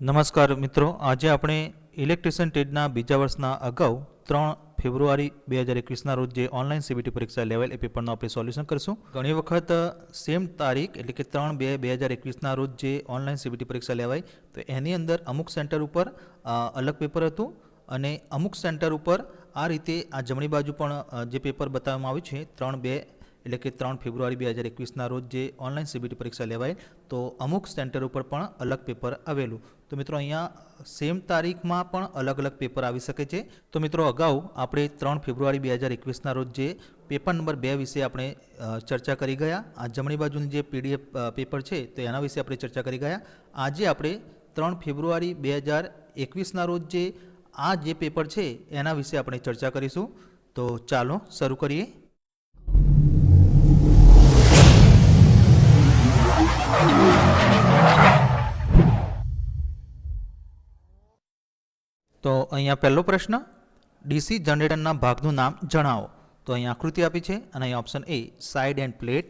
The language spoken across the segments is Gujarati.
નમસ્કાર મિત્રો, આજે આપણે ઇલેક્ટ્રિશિયન ટ્રેડના બીજા વર્ષના અગાઉ 3 ફેબ્રુઆરી 2021ના રોજ જે ઓનલાઈન સીબીટી પરીક્ષા લેવાયેલ એ પેપરનું આપણે સોલ્યુશન કરીશું. ઘણી વખત સેમ તારીખ એટલે કે 3/2/2021ના રોજ જે ઓનલાઈન સીબીટી પરીક્ષા લેવાય તો એની અંદર અમુક સેન્ટર ઉપર અલગ પેપર હતું અને અમુક સેન્ટર ઉપર આ રીતે આ જમણી બાજુ પણ જે પેપર બતાવવામાં આવ્યું છે 3/2 એટલે કે 3 ફેબ્રુઆરી 2021ના રોજ જે ઓનલાઈન સીબીટી પરીક્ષા લેવાય તો અમુક સેન્ટર ઉપર પણ અલગ પેપર આવેલું. તો મિત્રો અહીંયા સેમ તારીખમાં પણ અલગ અલગ પેપર આવી શકે છે. તો મિત્રો અગાઉ આપણે 3 ફેબ્રુઆરી 2021ના રોજ જે પેપર નંબર 2 વિશે આપણે ચર્ચા કરી ગયા. આ જમણી બાજુની જે પીડીએફ પેપર છે તો એના વિશે આપણે ચર્ચા કરી ગયા. આજે આપણે 3 ફેબ્રુઆરી 2021ના રોજ જે આ જે પેપર છે એના વિશે આપણે ચર્ચા કરીશું. તો ચાલો શરૂ કરીએ. તો અહીંયા પહેલો પ્રશ્ન, ડીસી જનરેટરના ભાગનું નામ જણાવો. તો અહીંયા આકૃતિ આપી છે અને અહીંયા option A side and plate,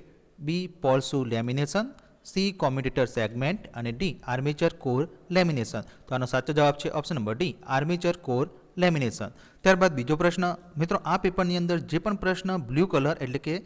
B pole shoe lamination, C commutator segment અને ડી આર્મેચર કોર લેમિનેશન. તો આનો સાચો જવાબ છે option number D armature core lamination. ત્યારબાદ બીજો પ્રશ્ન, મિત્રો આ પેપરની અંદર જે પણ પ્રશ્ન બ્લુ કલર એટલે કે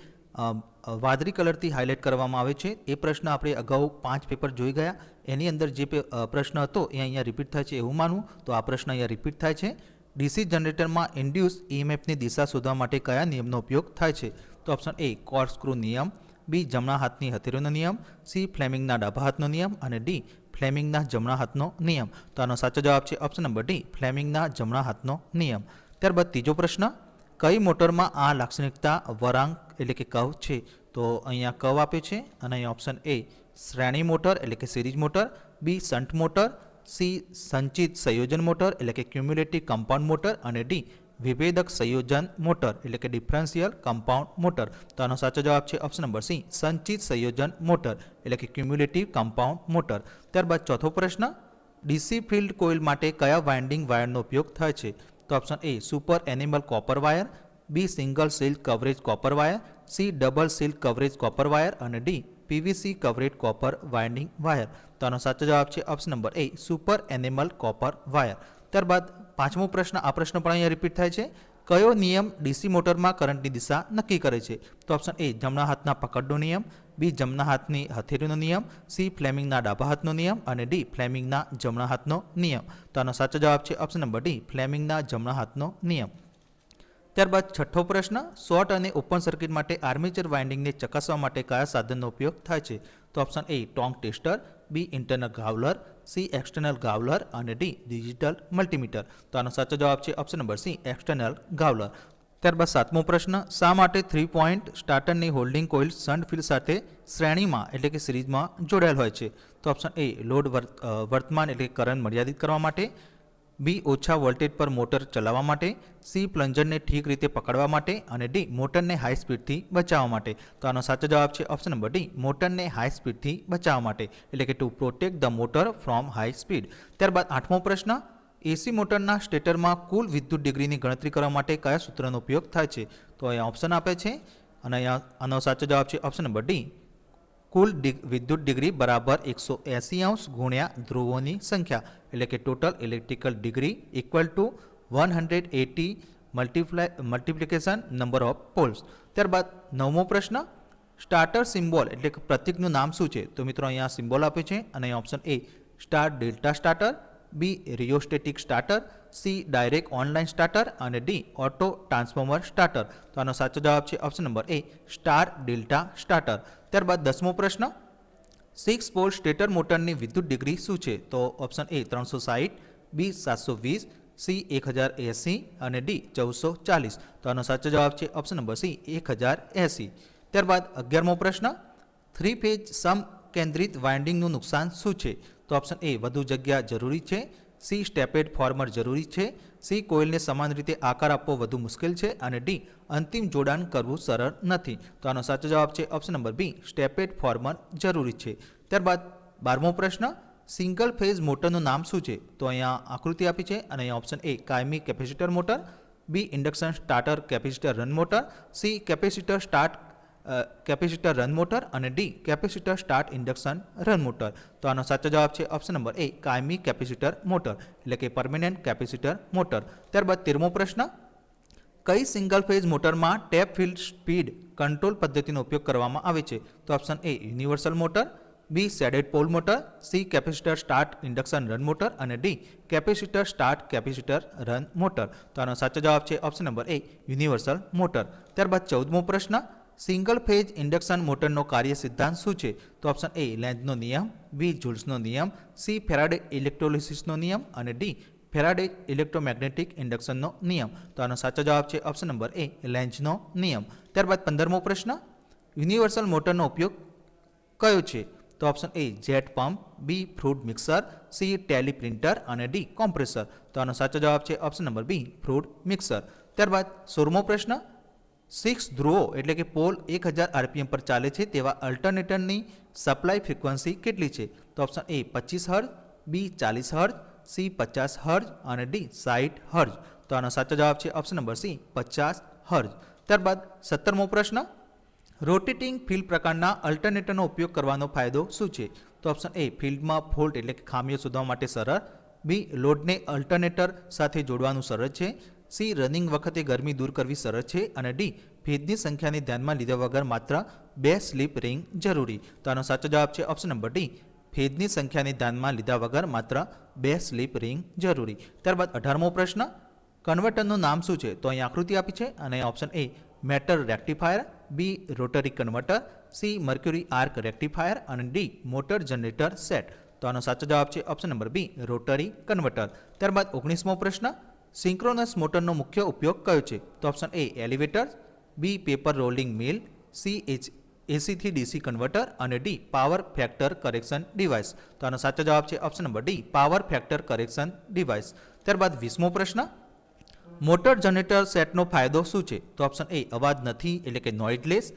વાદળી કલરથી હાઇલાઇટ કરવામાં આવે છે એ પ્રશ્ન આપણે અગાઉ 5 પેપર જોઈ ગયા. એની અંદર જે પ્રશ્ન હતો એ અહીંયા રિપીટ થાય છે એવું માનવું. તો આ પ્રશ્ન અહીંયા રિપીટ થાય છે. ડીસી જનરેટરમાં ઇન્ડ્યુસ ઈએમએફની દિશા શોધવા માટે કયા નિયમનો ઉપયોગ થાય છે? તો ઓપ્શન એ કોર્ડસ્ક્રૂ નિયમ, બી જમણા હાથની હથેળીનો નિયમ, સી ફ્લેમિંગના ડાબા હાથનો નિયમ અને ડી ફ્લેમિંગના જમણા હાથનો નિયમ. તો આનો સાચો જવાબ છે ઓપ્શન નંબર ડી ફ્લેમિંગના જમણા હાથનો નિયમ. ત્યારબાદ ત્રીજો પ્રશ્ન, કઈ મોટરમાં આ લાક્ષણિકતા વળાંક એટલે કે કર્વ છે? તો અહીંયા કર્વ આપ્યો છે અને અહીંયા ઓપ્શન એ શ્રેણી મોટર એટલે કે સિરીઝ મોટર, બી શન્ટ મોટર, સી સંચિત સંયોજન મોટર એટલે કે ક્યુમ્યુલેટિવ કમ્પાઉન્ડ મોટર અને ડી વિભેદક સંયોજન મોટર એટલે કે ડિફરન્શિયલ કમ્પાઉન્ડ મોટર. તો આનો સાચો જવાબ છે ઓપ્શન નંબર સી સંચિત સંયોજન મોટર એટલે કે ક્યુમ્યુલેટિવ કમ્પાઉન્ડ મોટર. ત્યારબાદ ચોથો પ્રશ્ન, ડીસી ફિલ્ડ કોઇલ માટે કયા વાઇન્ડિંગ વાયરનો ઉપયોગ થાય છે? તો option A super enamel copper wire, B single silk coverage copper wire, C double silk coverage copper wire અને D P V C coverage copper winding wire. તો આનો સાચો જવાબ છે option number A super enamel copper wire. ત્યારબાદ પાંચમો પ્રશ્ન, આ પ્રશ્ન પણ અહીંયા રિપીટ થાય છે. કયો નિયમ ડીસી મોટરમાં કરંટની દિશા નક્કી કરે છે? તો ઓપ્શન એ જમણા હાથના પકડનો નિયમ, બી જમણા હાથની હથેળીનો નિયમ, સી ફ્લેમિંગના ડાબા હાથનો નિયમ અને ડી ફ્લેમિંગના જમણા હાથનો નિયમ. તો આનો સાચો જવાબ છે ઓપ્શન નંબર ડી ફ્લેમિંગના જમણા હાથનો નિયમ. ત્યારબાદ છઠ્ઠો પ્રશ્ન, શોર્ટ અને ઓપન સર્કિટ માટે આર્મેચર વાઇન્ડિંગને ચકાસવા માટે કયા સાધનનો ઉપયોગ થાય છે? તો option A tong tester, B internal growler, C external growler અને ડી ડિજિટલ મલ્ટીમીટર. તો આનો સાચો જવાબ છે option number C external growler. ત્યારબાદ સાતમો પ્રશ્ન, શા માટે 3 પોઇન્ટ સ્ટાર્ટરની હોલ્ડિંગ કોઇલ શન્ટ ફિલ્ડ સાથે શ્રેણીમાં એટલે કે સિરીઝમાં જોડાયેલ હોય છે? તો ઓપ્શન એ લોડ વર્તમાન એટલે કે કરંટ મર્યાદિત કરવા માટે, બી ઓછા વોલ્ટેજ પર મોટર ચલાવવા માટે, સી પ્લન્જરને ઠીક રીતે પકડવા માટે અને ડી મોટરને હાઈ સ્પીડથી બચાવવા માટે. તો આનો સાચો જવાબ છે ઓપ્શન નંબર ડી મોટરને હાઈ સ્પીડથી બચાવવા માટે એટલે કે to protect the motor from high speed. ત્યારબાદ આઠમો પ્રશ્ન, એસી મોટરના સ્ટેટરમાં કુલ વિદ્યુત ડિગ્રીની ગણતરી કરવા માટે કયા સૂત્રનો ઉપયોગ થાય છે? તો અહીંયા ઓપ્શન આપે છે અને અહીંયા આનો સાચો જવાબ છે ઓપ્શન નંબર ડી કુલ વિદ્યુત ડિગ્રી બરાબર 180 અંશ ગુણ્યા ધ્રુવોની સંખ્યા એટલે કે total electrical degree equal to 180 multiplication number of poles. ત્યારબાદ નવમો પ્રશ્ન, સ્ટાર્ટર સિમ્બોલ એટલે કે પ્રતીકનું નામ શું છે? તો મિત્રો અહીંયા સિમ્બોલ આપ્યું છે અને અહીંયા option A star delta starter, B rheostatic starter, C direct online starter અને ડી ઓટો ટ્રાન્સફોર્મર સ્ટાર્ટર. તો આનો સાચો જવાબ છે option number A star delta starter. ત્યારબાદ 10મો પ્રશ્ન, 6 પોલ સ્ટેટર મોટરની વિદ્યુત ડિગ્રી શું છે? તો ઓપ્શન એ 360, બી 720, સી 1080 અને ડી 1440. તો આનો સાચો જવાબ છે ઓપ્શન નંબર સી 1080. ત્યારબાદ 11મો પ્રશ્ન, 3 ફેઝ સમ કેન્દ્રિત વાઇન્ડિંગનું નુકસાન શું છે? તો ઓપ્શન એ વધુ જગ્યા જરૂરી છે, સી સ્ટેપેડ ફોર્મર જરૂરી છે, સી કોઇલને સમાન રીતે આકાર આપવો વધુ મુશ્કેલ છે અને ડી અંતિમ જોડાણ કરવું સરળ નથી. તો આનો સાચો જવાબ છે ઓપ્શન નંબર બી સ્ટેપેડ ફોર્મર જરૂરી છે. ત્યારબાદ 12મો પ્રશ્ન, સિંગલ ફેઝ મોટરનું નામ શું છે? તો અહીંયા આકૃતિ આપી છે અને અહીંયા ઓપ્શન એ કાયમી capacitor motor, B induction starter capacitor run motor, C capacitor start capacitor run motor અને D capacitor start induction run motor. તો આનો સાચો જવાબ છે ઓપ્શન નંબર એ કાયમી કેપેસિટર મોટર એટલે કે પરમેનન્ટ કેપેસિટર મોટર. ત્યારબાદ 13મો પ્રશ્ન, કઈ સિંગલ ફેઝ મોટરમાં ટેપ ફિલ્ડ સ્પીડ કંટ્રોલ પદ્ધતિનો ઉપયોગ કરવામાં આવે છે? તો option A universal motor, B shaded pole motor, C capacitor start induction run motor અને D capacitor start capacitor run motor. તો આનો સાચો જવાબ છે option number A universal motor. ત્યારબાદ 14મો પ્રશ્ન, સિંગલ ફેઝ ઇન્ડક્શન મોટરનો કાર્ય સિદ્ધાંત શું છે? તો ઓપ્શન એ લેન્ઝનો નિયમ, બી જુલ્સનો નિયમ, સી ફેરાડે ઇલેક્ટ્રોલિસિસનો નિયમ અને ડી ફેરાડે ઇલેક્ટ્રોમેગ્નેટિક ઇન્ડક્શનનો નિયમ. તો આનો સાચો જવાબ છે ઓપ્શન નંબર એ લેન્ઝનો નિયમ. ત્યારબાદ 15મો પ્રશ્ન, યુનિવર્સલ મોટરનો ઉપયોગ કયો છે? તો option A jet pump, B fruit mixer, C tele printer અને ડી કોમ્પ્રેસર. તો આનો સાચો જવાબ છે option number B fruit mixer. ત્યારબાદ 16મો પ્રશ્ન, 6 ધ્રુવો એટલે કે પોલ 1000 RPM પર ચાલે છે તેવા અલ્ટરનેટરની સપ્લાય ફ્રીક્વન્સી કેટલી છે? તો option A 25 hertz, B 40 hertz, C 50 hertz અને ડી 60 હર્ટ્ઝ. તો આનો સાચો જવાબ છે ઓપ્શન નંબર સી 50 હર્ટ્ઝ. ત્યારબાદ 17મો પ્રશ્ન, રોટેટિંગ ફિલ્ડ પ્રકારના અલ્ટરનેટરનો ઉપયોગ કરવાનો ફાયદો શું છે? તો ઓપ્શન એ ફિલ્ડમાં ફોલ્ટ એટલે કે ખામીઓ શોધવા માટે સરળ, બી લોડને અલ્ટરનેટર સાથે જોડવાનું સરળ છે, સી રનિંગ વખતે ગરમી દૂર કરવી સરળ છે અને ડી ફેઝની સંખ્યાને ધ્યાનમાં લીધા વગર માત્ર 2 સ્લીપ રિંગ જરૂરી. તો આનો સાચો જવાબ છે ઓપ્શન નંબર ડી ફેઝની સંખ્યાને ધ્યાનમાં લીધા વગર માત્ર 2 સ્લીપ રિંગ જરૂરી. ત્યારબાદ 18મો પ્રશ્ન, કન્વર્ટરનું નામ શું છે? તો અહીં આકૃતિ આપી છે અને option A metal rectifier, B rotary converter, C mercury arc rectifier અને ડી મોટર જનરેટર સેટ. તો આનો સાચો જવાબ છે option number B rotary converter. ત્યારબાદ 19મો પ્રશ્ન, સિંક્રોનસ મોટરનો મુખ્ય ઉપયોગ કયો છે? તો option A elevator, B paper rolling mill, C એસીથી ડીસી કન્વર્ટર અને D power factor correction device. તો આનો સાચો જવાબ છે option number D power factor correction device. ત્યારબાદ 20મો પ્રશ્ન, મોટર જનરેટર સેટનો ફાયદો શું છે? તો ઓપ્શન એ અવાજ નથી એટલે કે નોઇઝલેસ,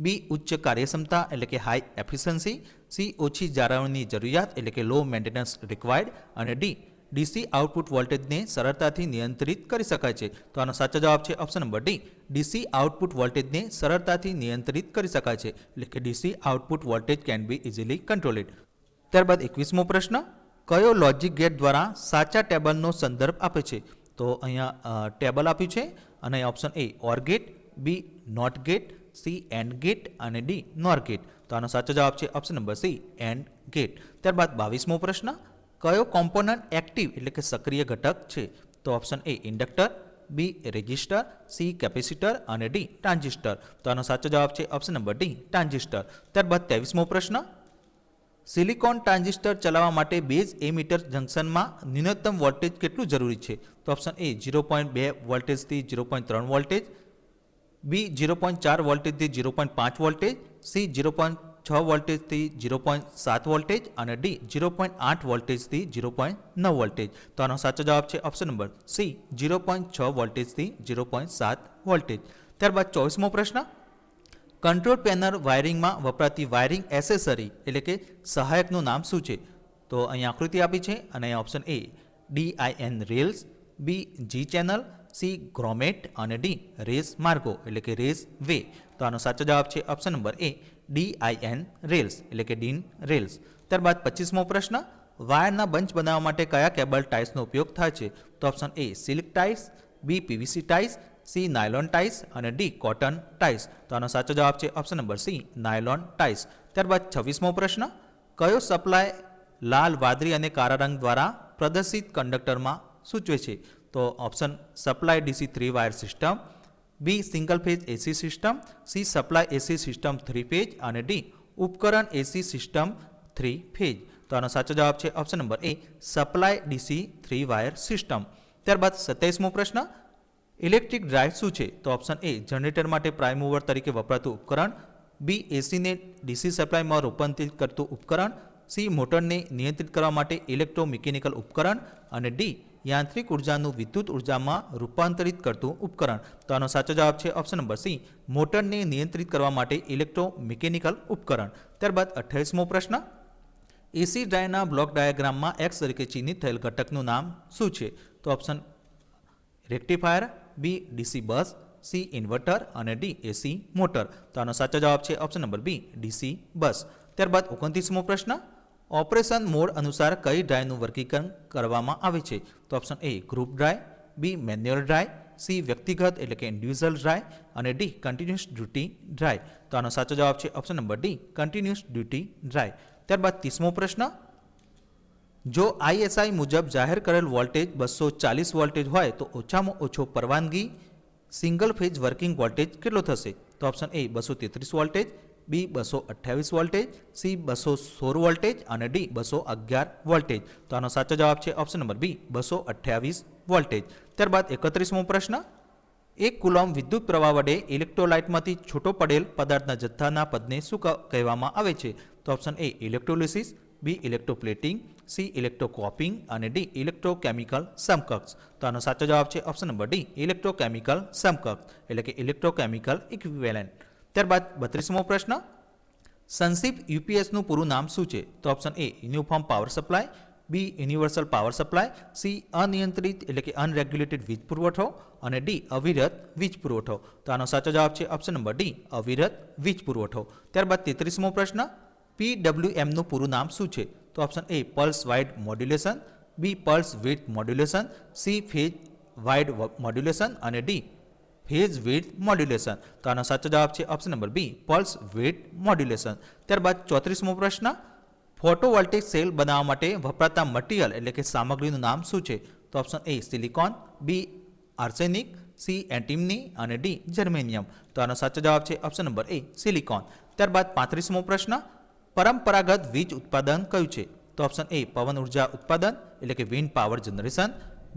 બી ઉચ્ચ કાર્યક્ષમતા એટલે કે હાઈ એફિશિયન્સી, સી ઓછી જાળવણીની જરૂરિયાત એટલે કે લો મેન્ટેનન્સ રિક્વાયર્ડ અને ડી ડીસી આઉટપુટ વોલ્ટેજને સરળતાથી નિયંત્રિત કરી શકાય છે. તો આનો સાચો જવાબ છે option number D DC output વોલ્ટેજને સરળતાથી નિયંત્રિત કરી શકાય છે એટલે કે DC output voltage can be easily controlled. ત્યારબાદ 21મો પ્રશ્ન, કયો લોજિક ગેટ દ્વારા સાચા ટેબલનો સંદર્ભ આપે છે? તો અહીંયા ટેબલ આપ્યું છે અને option A or gate, B not gate, C and gate અને ડી નોર ગેટ. તો આનો સાચો જવાબ છે option number C and gate. ત્યારબાદ 22મો પ્રશ્ન, કયો કોમ્પોનન્ટ એક્ટિવ એટલે કે સક્રિય ઘટક છે? તો option A inductor, B resistor, C capacitor અને ડી ટ્રાન્ઝિસ્ટર. તો આનો સાચો જવાબ છે ઓપ્શન નંબર ડી ટ્રાન્ઝિસ્ટર. ત્યારબાદ 23મો પ્રશ્ન, સિલિકોન ટ્રાન્ઝિસ્ટર ચલાવવા માટે બેઝ એમીટર જંકશનમાં ન્યૂનતમ વોલ્ટેજ કેટલું જરૂરી છે? તો ઓપ્શન એ 0.2 વોલ્ટેજથી 0.3 વોલ્ટેજ, બી 0.4 વોલ્ટેજથી 0.5 વોલ્ટેજ, સી 0.6 વોલ્ટેજથી 0.7 વોલ્ટેજ અને ડી 0.8 વોલ્ટેજથી 0.9 વોલ્ટેજ. તો આનો સાચો જવાબ છે ઓપ્શન નંબર સી 0.6 વોલ્ટેજથી 0.7 વોલ્ટેજ. ત્યારબાદ 24મો પ્રશ્ન, કંટ્રોલ પેનલ વાયરિંગમાં વપરાતી વાયરિંગ એસેસરી એટલે કે સહાયકનું નામ શું છે? તો અહીં આકૃતિ આપી છે અને option A DIN rails, B G channel, C grommet અને ડી રેસ માર્ગો એટલે કે રેસ વે. તો આનો સાચો જવાબ છે ઓપ્શન નંબર એ DIN રેલ્સ એટલે કે ડીન રેલ્સ. ત્યારબાદ 25મો પ્રશ્ન, વાયરના બંચ બનાવવા માટે કયા કેબલ ટાઈસનો ઉપયોગ થાય છે? તો option A silk ties, B PVC ties, C nylon ties અને ડી કોટન ટાઈસ. તો આનો સાચો જવાબ છે option number C nylon ties. ત્યારબાદ 26મો પ્રશ્ન, કયો સપ્લાય લાલ, વાદળી અને કાળા રંગ દ્વારા પ્રદર્શિત કંડક્ટરમાં સૂચવે છે? તો option supply DC 3 wire system, B single phase AC system, C supply AC system 3 phase અને ડી ઉપકરણ એસી સિસ્ટમ 3 ફેઝ. તો આનો સાચો જવાબ છે ઓપ્શન નંબર એ સપ્લાય ડીસી 3 વાયર સિસ્ટમ. ત્યારબાદ 27મો પ્રશ્ન, ઇલેક્ટ્રિક ડ્રાઇવ શું છે? તો ઓપ્શન એ જનરેટર માટે પ્રાઇમ મૂવર તરીકે વપરાતું ઉપકરણ, બી એસીને ડીસી સપ્લાયમાં રૂપાંતરિત કરતું ઉપકરણ, સી મોટરને નિયંત્રિત કરવા માટે ઇલેક્ટ્રોમિકેનિકલ ઉપકરણ અને ડી યાંત્રિક ઉર્જાનું વિદ્યુત ઉર્જામાં રૂપાંતરિત કરતું ઉપકરણ. તો આનો સાચો જવાબ છે ઓપ્શન નંબર સી મોટરને નિયંત્રિત કરવા માટે ઇલેક્ટ્રોમિકેનિકલ ઉપકરણ. ત્યારબાદ 28મો પ્રશ્ન, એસી ડ્રાઈવના બ્લોક ડાયાગ્રામમાં એક્સ તરીકે ચિહ્નિત થયેલ ઘટકનું નામ શું છે? તો ઓપ્શન રેક્ટિફાયર, બી ડીસી બસ, સી ઇન્વર્ટર અને ડી એસી મોટર. તો આનો સાચો જવાબ છે ઓપ્શન નંબર બી ડીસી બસ. ત્યારબાદ 29મો પ્રશ્ન, ઓપરેશન મોડ અનુસાર કઈ ડ્રાઈવનું વર્ગીકરણ કરવામાં આવે છે? તો option A group drive, B manual drive, C વ્યક્તિગત એટલે કે ઇન્ડિવિજ્યુઅલ ડ્રાઈવ અને ડી કન્ટિન્યુઅસ ડ્યુટી ડ્રાઈવ. તો આનો સાચો જવાબ છે option number D continuous duty drive. ત્યારબાદ 30મો પ્રશ્ન, જો આઈએસઆઈ મુજબ જાહેર કરેલ વોલ્ટેજ 240 વોલ્ટેજ હોય તો ઓછામાં ઓછો પરવાનગી સિંગલ ફેઝ વર્કિંગ વોલ્ટેજ કેટલો થશે? તો option A 233 voltage, B 228 voltage, C 216 voltage અને ડી 211 વોલ્ટેજ. તો આનો સાચો જવાબ છે ઓપ્શન નંબર બી 228 વોલ્ટેજ. ત્યારબાદ 31મો પ્રશ્ન, એક કુલોમ્બ વિદ્યુત પ્રવાહ વડે ઇલેક્ટ્રોલાઇટમાંથી છૂટો પડેલ પદાર્થના જથ્થાના પદને શું કહેવામાં આવે છે? તો option A electrolysis, B electroplating, C electrocoping અને ડી ઇલેક્ટ્રોકેમિકલ સમકક્ષ. તો આનો સાચો જવાબ છે ઓપ્શન નંબર ડી ઇલેક્ટ્રોકેમિકલ સમકક્ષ એટલે કે ઇલેક્ટ્રોકેમિકલ ઇક્વિવેલેન્ટ. ત્યારબાદ 32મો પ્રશ્ન, સંક્ષિપ્ત યુપીએસનું પૂરું નામ શું છે? તો option A uniform power supply, B universal power supply, C અનિયંત્રિત એટલે કે અનરેગ્યુલેટેડ વીજ પુરવઠો અને ડી અવિરત વીજ પુરવઠો. તો આનો સાચો જવાબ છે ઓપ્શન નંબર ડી અવિરત વીજ પુરવઠો. ત્યારબાદ 33મો પ્રશ્ન, પીડબ્લ્યુએમનું પૂરું નામ શું છે? તો option A pulse wide modulation, B pulse width modulation, C phase wide modulation અને ડી ફેઝ વિડ્થ મોડ્યુલેશન. તો આનો સાચો જવાબ છે option number B pulse width modulation. ત્યારબાદ 34મો પ્રશ્ન, ફોટોવોલ્ટેઇક સેલ બનાવવા માટે વપરાતા મટીરિયલ એટલે કે સામગ્રીનું નામ શું છે? તો option A silicon, B arsenic, C antimony અને ડી જર્મેનિયમ. તો આનો સાચો જવાબ છે ઓપ્શન નંબર એ સિલિકોન. ત્યારબાદ 35મો પ્રશ્ન, પરંપરાગત વીજ ઉત્પાદન કયું છે? તો ઓપ્શન એ પવન ઉર્જા ઉત્પાદન એટલે કે વિન્ડ પાવર જનરેશન,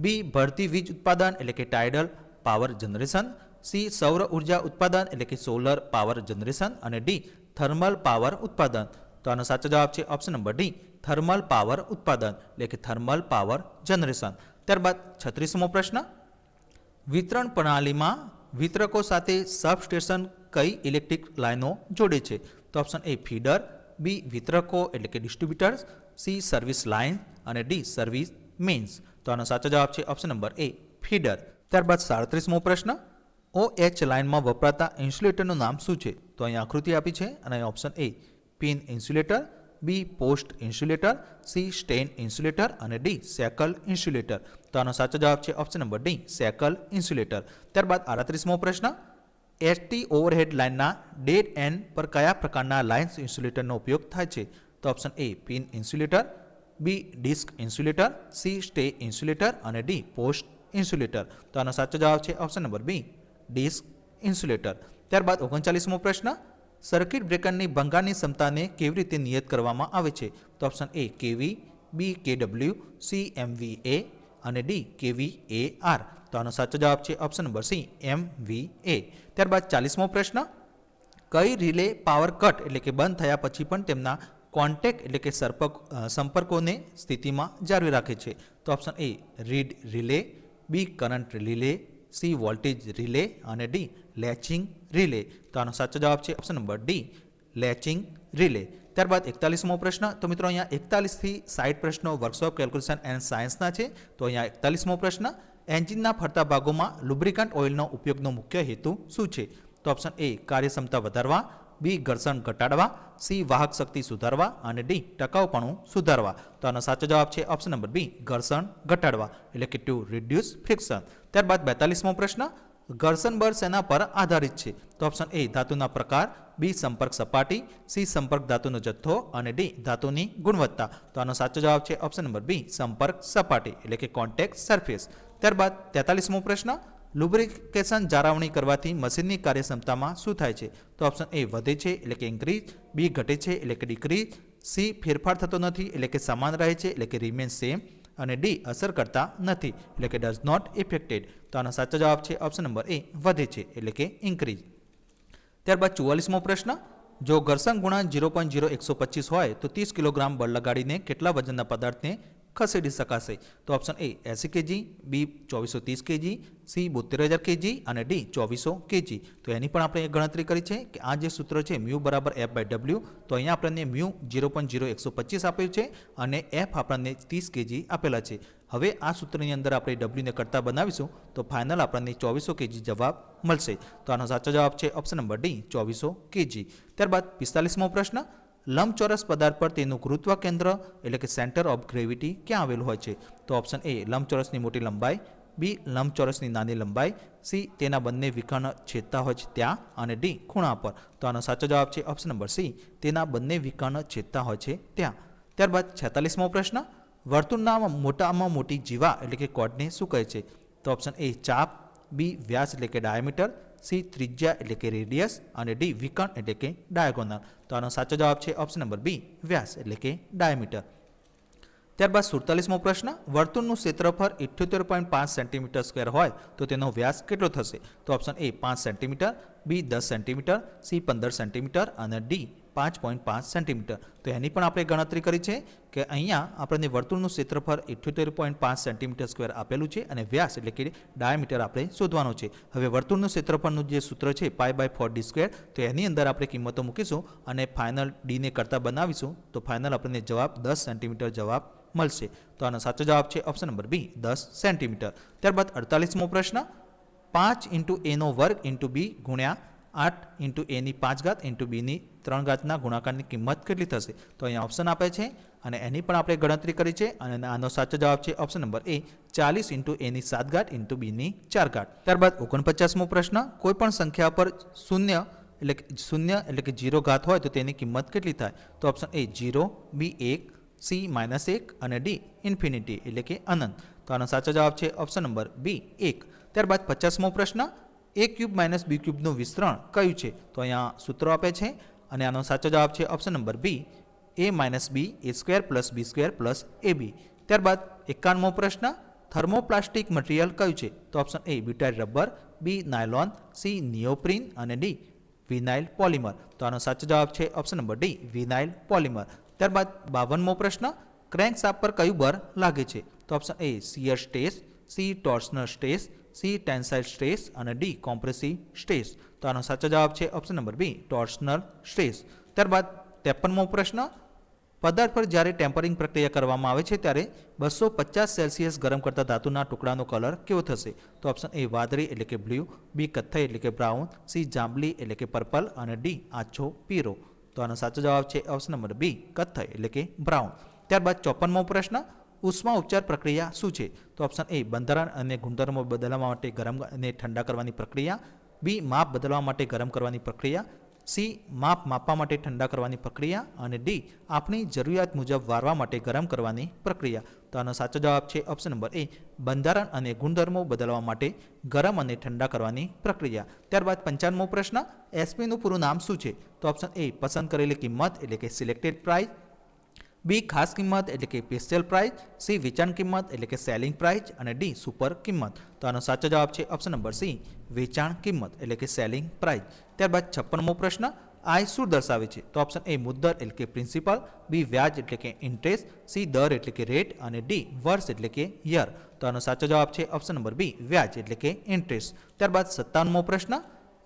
બી ભરતી વીજ ઉત્પાદન એટલે કે ટાઇડલ પાવર જનરેશન, સી સૌર ઉર્જા ઉત્પાદન એટલે કે સોલર પાવર જનરેશન અને ડી થર્મલ પાવર ઉત્પાદન. તો આનો સાચો જવાબ છે option number D thermal power ઉત્પાદન એટલે કે થર્મલ પાવર જનરેશન. ત્યારબાદ 36મો પ્રશ્ન, વિતરણ પ્રણાલીમાં વિતરકો સાથે સબસ્ટેશન કઈ ઇલેક્ટ્રિક લાઇનો જોડે છે? તો ઓપ્શન એ ફીડર, બી વિતરકો એટલે કે ડિસ્ટ્રીબ્યુટર્સ, સી સર્વિસ લાઇન અને ડી સર્વિસ મેઇન્સ. તો આનો સાચો જવાબ છે ઓપ્શન નંબર એ ફીડર. ત્યારબાદ 37મો પ્રશ્ન, OH લાઇનમાં વપરાતા ઇન્સ્યુલેટરનું નામ શું છે? તો અહીંયા આકૃતિ આપી છે અને option A pin insulator, B post insulator, C strain insulator અને ડી સેકલ ઇન્સ્યુલેટર. તો આનો સાચો જવાબ છે option number D shackle insulator. ત્યારબાદ 38મો પ્રશ્ન, એસટી ઓવરહેડ લાઇનના ડેડ એન્ડ પર કયા પ્રકારના લાઇન્સ ઇન્સ્યુલેટરનો ઉપયોગ થાય છે? તો option A pin insulator, B disc insulator, C stay insulator અને ડી પોસ્ટ ઇન્સ્યુલેટર. તો આનો સાચો જવાબ છે option number B disc insulator. ત્યારબાદ 39મો પ્રશ્ન, સર્કિટ બ્રેકરની ભંગાણની ક્ષમતાને કેવી રીતે નિયત કરવામાં આવે છે? તો ઓપ્શન એ કેવી, બી કેડબ્લ્યુ, સી એમવીએ અને ડી કેવીએઆર. તો આનો સાચો જવાબ છે ઓપ્શન નંબર સી એમવીએ. ત્યારબાદ 40મો પ્રશ્ન, કઈ રિલે પાવર કટ એટલે કે બંધ થયા પછી પણ તેમના કોન્ટેક્ટ એટલે કે સંપર્કોને સ્થિતિમાં જાળવી રાખે છે? તો option A reed relay, B current relay, C voltage relay અને ડી લેચિંગ રિલે. તો આનો સાચો જવાબ છે option number D latching relay. ત્યારબાદ 41મો પ્રશ્ન, તો મિત્રો અહીંયા 41 થી 60 પ્રશ્નો વર્કશોપ કેલ્ક્યુલેશન એન્ડ સાયન્સના છે. તો અહીંયા 41મો પ્રશ્ન, એન્જિનના ફરતા ભાગોમાં લુબ્રિકન્ટ ઓઇલનો ઉપયોગનો મુખ્ય હેતુ શું છે? તો ઓપ્શન એ કાર્યક્ષમતા વધારવા, બી ઘર્ષણ ઘટાડવા, સી વાહક શક્તિ સુધારવા અને ડી ટકાઉપણું સુધારવા. તો આનો સાચો જવાબ છે ઓપ્શન નંબર બી ઘર્ષણ ઘટાડવા એટલે કે ટુ રિડ્યુસ ફ્રિક્શન. ત્યારબાદ 42મો પ્રશ્ન, ઘર્ષણ બળ શેના પર આધારિત છે? તો ઓપ્શન એ ધાતુના પ્રકાર, બી સંપર્ક સપાટી, સી સંપર્ક ધાતુનો જથ્થો અને ડી ધાતુની ગુણવત્તા. તો આનો સાચો જવાબ છે ઓપ્શન નંબર બી સંપર્ક સપાટી એટલે કે કોન્ટેક્ટ સરફેસ. ત્યારબાદ 43મો પ્રશ્ન, લુબ્રિકેશન જાળવણી કરવાથી મશીનની કાર્યક્ષમતામાં શું થાય છે? તો ઓપ્શન એ વધે છે એટલે કે ઇન્ક્રીઝ, બી ઘટે છે એટલે કે ડિક્રીઝ, સી ફેરફાર થતો નથી એટલે કે સમાન રહે છે એટલે કે રિમેન સેમ અને ડી અસર કરતા નથી એટલે કે ડઝ નોટ ઇફેક્ટેડ. તો આનો સાચો જવાબ છે ઓપ્શન નંબર એ વધે છે એટલે કે ઇન્ક્રીઝ. ત્યારબાદ 44મો પ્રશ્ન, જો ઘર્ષણ ગુણાંક 0.0125 હોય તો 30 કિલોગ્રામ બળ લગાડીને કેટલા વજનના પદાર્થને ખસેડી શકાશે? તો option A 80 KG, B 2430 KG, C 72000 KG અને ડી 2400 કેજી. તો એની પણ આપણે ગણતરી કરી છે કે આ જે સૂત્ર છે મ્યુ બરાબર F/W, તો અહીંયા આપણને મ્યુ 0.0125 આપ્યું છે અને એફ આપણને 30 કેજી આપેલા છે. હવે આ સૂત્રની અંદર આપણે ડબલ્યુને કરતા બનાવીશું તો ફાઇનલ આપણને 2400 કેજી જવાબ મળશે. તો આનો સાચો જવાબ છે ઓપ્શન નંબર ડી 2400 કેજી. ત્યારબાદ 45મો પ્રશ્ન, લંબચોરસ પદાર્થ પર તેનું ગુરુત્વ કેન્દ્ર એટલે કે સેન્ટર ઓફ ગ્રેવિટી ક્યાં આવેલું હોય છે? તો ઓપ્શન એ લંબચોરસની મોટી લંબાઈ, બી લંબચોરસની નાની લંબાઈ, સી તેના બંને વિકર્ણ છેદતા હોય છે ત્યાં અને ડી ખૂણા પર. તો આનો સાચો જવાબ છે ઓપ્શન નંબર સી તેના બંને વિકર્ણ છેદતા હોય છે ત્યાં. ત્યારબાદ 46મો પ્રશ્ન, વર્તુળના મોટામાં મોટી જીવા એટલે કે કોર્ડને શું કહે છે? તો ઓપ્શન એ ચાપ, બી વ્યાસ એટલે કે ડાયામીટર, સી ત્રિજ્યા એટલે કે રેડિયસ અને ડી વિકર્ણ એટલે કે ડાયગોનલ. તો આનો સાચો જવાબ છે ઓપ્શન નંબર બી વ્યાસ એટલે કે ડાયામીટર. ત્યારબાદ 47મો પ્રશ્ન, વર્તુળનું ક્ષેત્રફળ 78.5 સેન્ટીમીટર સ્ક્વેર હોય તો તેનો વ્યાસ કેટલો થશે? તો option A 5 centimetre, B 10 centimetre, C 15 centimetre અને ડી 5.5 સેન્ટીમીટર. તો એની પણ આપણે ગણતરી કરી છે કે અહીંયા આપણને વર્તુળનું ક્ષેત્રફળ 78.5 સેન્ટીમીટર સ્ક્વેર આપેલું છે અને વ્યાસ એટલે કે ડાયામીટર આપણે શોધવાનો છે. હવે વર્તુળનું ક્ષેત્રફળનું જે સૂત્ર છે π/4d સ્ક્વેર, તો એની અંદર આપણે કિંમતો મૂકીશું અને ફાઇનલ ડીને કરતા બનાવીશું તો ફાઇનલ આપણને જવાબ 10 સેન્ટીમીટર જવાબ મળશે. તો આનો સાચો જવાબ છે ઓપ્શન નંબર બી 10 સેન્ટીમીટર. ત્યારબાદ 48મો પ્રશ્ન, 5 × a² × b ગુણ્યા 8 × a ની 5 ઘાત × b ની 3 ઘાતના ગુણાકારની કિંમત કેટલી થશે? તો અહીંયા ઓપ્શન આપે છે અને એની પણ આપણે ગણતરી કરી છે અને આનો સાચો જવાબ છે ઓપ્શન નંબર એ 40 × a ની 7 ઘાત × b ની 4 ઘાત. ત્યારબાદ 49મો પ્રશ્ન, કોઈ પણ સંખ્યા પર શૂન્ય એટલે કે 0 ઘાત હોય તો તેની કિંમત કેટલી થાય? તો ઓપ્શન એ 0, બી 1, સી -1 અને ડી ઇન્ફિનિટી એટલે કે અનંત. તો આનો સાચો જવાબ છે ઓપ્શન નંબર બી 1. ત્યારબાદ 50મો પ્રશ્ન, a³ - b³ નું વિસ્તરણ કયું છે? તો અહીંયા સૂત્રો આપે છે અને આનો સાચો જવાબ છે option number B a - b a² + b² + ab. ત્યારબાદ 51મો પ્રશ્ન, થર્મોપ્લાસ્ટિક મટીરિયલ કયું છે? તો option A butyl rubber, B nylon, C neoprene અને ડી વિનાઇલ પોલિમર. તો આનો સાચો જવાબ છે option number D vinyl polymer. ત્યારબાદ 52મો પ્રશ્ન, ક્રેન્ક શાફ્ટ પર કયું બળ લાગે છે? તો option A shear stress, C torsional stress, C tensile stress અને ડી કોમ્પ્રેસિવ સ્ટ્રેસ. તો આનો સાચો જવાબ છે option number B torsional stress. ત્યારબાદ 53મો પ્રશ્ન, પદાર્થ પર જ્યારે ટેમ્પરિંગ પ્રક્રિયા કરવામાં આવે છે ત્યારે 250 સેલ્સિયસ ગરમ કરતા ધાતુના ટુકડાનો કલર કેવો થશે? તો ઓપ્શન એ વાદળી એટલે કે બ્લુ, બી કથ્થઈ એટલે કે બ્રાઉન, સી જાંબલી એટલે કે પર્પલ અને ડી આછો પીળો. તો આનો સાચો જવાબ છે ઓપ્શન નંબર બી કથ્થઈ એટલે કે બ્રાઉન. ત્યારબાદ 54મો પ્રશ્ન, ઉષ્મા ઉપચાર પ્રક્રિયા શું છે? તો ઓપ્શન એ બંધારણ અને ગુણધર્મો બદલવા માટે ગરમ અને ઠંડા કરવાની પ્રક્રિયા, બી માપ બદલવા માટે ગરમ કરવાની પ્રક્રિયા, સી માપ માપવા માટે ઠંડા કરવાની પ્રક્રિયા અને ડી આપણી જરૂરિયાત મુજબ વારવા માટે ગરમ કરવાની પ્રક્રિયા. તો આનો સાચો જવાબ છે ઓપ્શન નંબર એ બંધારણ અને ગુણધર્મો બદલવા માટે ગરમ અને ઠંડા કરવાની પ્રક્રિયા. ત્યારબાદ 55મો પ્રશ્ન, એસપીનું પૂરું નામ શું છે? તો ઓપ્શન એ પસંદ કરેલી કિંમત એટલે કે સિલેક્ટેડ પ્રાઇસ, બી ખાસ કિંમત એટલે કે સ્પેશિયલ પ્રાઇસ, સી વેચાણ કિંમત એટલે કે સેલિંગ પ્રાઇસ અને ડી સુપર કિંમત. તો આનો સાચો જવાબ છે ઓપ્શન નંબર સી વેચાણ કિંમત એટલે કે સેલિંગ પ્રાઇસ. ત્યારબાદ 56મો પ્રશ્ન, આય શું દર્શાવે છે? તો ઓપ્શન એ મુદ્દર એટલે કે પ્રિન્સિપલ, બી વ્યાજ એટલે કે ઇન્ટરેસ્ટ, સી દર એટલે કે રેટ અને ડી વર્ષ એટલે કે યર. તો આનો સાચો જવાબ છે ઓપ્શન નંબર બી વ્યાજ એટલે કે ઇન્ટરેસ્ટ. ત્યારબાદ 57મો પ્રશ્ન,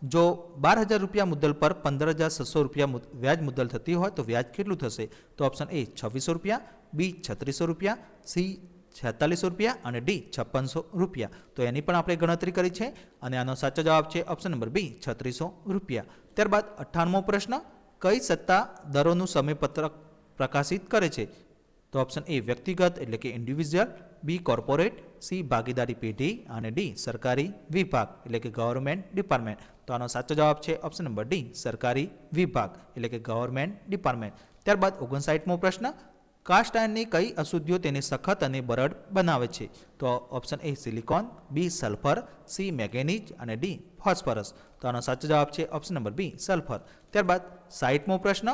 જો 12,000 રૂપિયા મુદ્દલ પર 15,600 રૂપિયા વ્યાજ મુદ્દલ થતી હોય તો વ્યાજ કેટલું થશે? તો ઓપ્શન એ 2600 રૂપિયા, બી 3600 રૂપિયા, સી 4600 રૂપિયા અને ડી 5600 રૂપિયા. તો એની પણ આપણે ગણતરી કરી છે અને આનો સાચો જવાબ છે ઓપ્શન નંબર બી 3600 રૂપિયા. ત્યારબાદ 58મો પ્રશ્ન, કઈ સત્તા દરોનું સમયપત્રક પ્રકાશિત કરે છે? તો ઓપ્શન એ વ્યક્તિગત એટલે કે ઇન્ડિવિજ્યુઅલ, બી કોર્પોરેટ, સી ભાગીદારી પેઢી અને ડી સરકારી વિભાગ એટલે કે ગવર્મેન્ટ ડિપાર્ટમેન્ટ. તો આનો સાચો જવાબ છે ઓપ્શન નંબર ડી સરકારી વિભાગ એટલે કે ગવર્મેન્ટ ડિપાર્ટમેન્ટ. ત્યારબાદ 59મો પ્રશ્ન, કાસ્ટ આયર્નની કઈ અશુદ્ધિઓ તેને સખત અને બરડ બનાવે છે? તો option A silicon, B sulphur, C manganese અને ડી ફોસ્ફરસ. તો આનો સાચો જવાબ છે ઓપ્શન નંબર બી સલ્ફર. ત્યારબાદ 60મો પ્રશ્ન,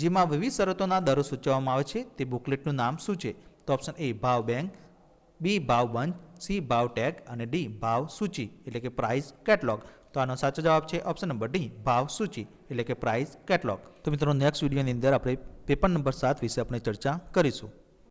જેમાં વિવિધ શરતોના દરો સૂચવવામાં આવે છે તે બુકલેટનું નામ શું છે? તો ઓપ્શન એ ભાવ બેંક, બી ભાવ બંચ, સી ભાવ ટેગ અને ડી ભાવ સૂચિ એટલે કે પ્રાઇસ કેટલોગ. તો આનો સાચો જવાબ છે ઓપ્શન નંબર ડી ભાવ સૂચિ એટલે કે પ્રાઇસ કેટલોગ. તો મિત્રો નેક્સ્ટ વિડીયોની અંદર આપણે પેપર નંબર 7 વિશે આપણે ચર્ચા કરીશું.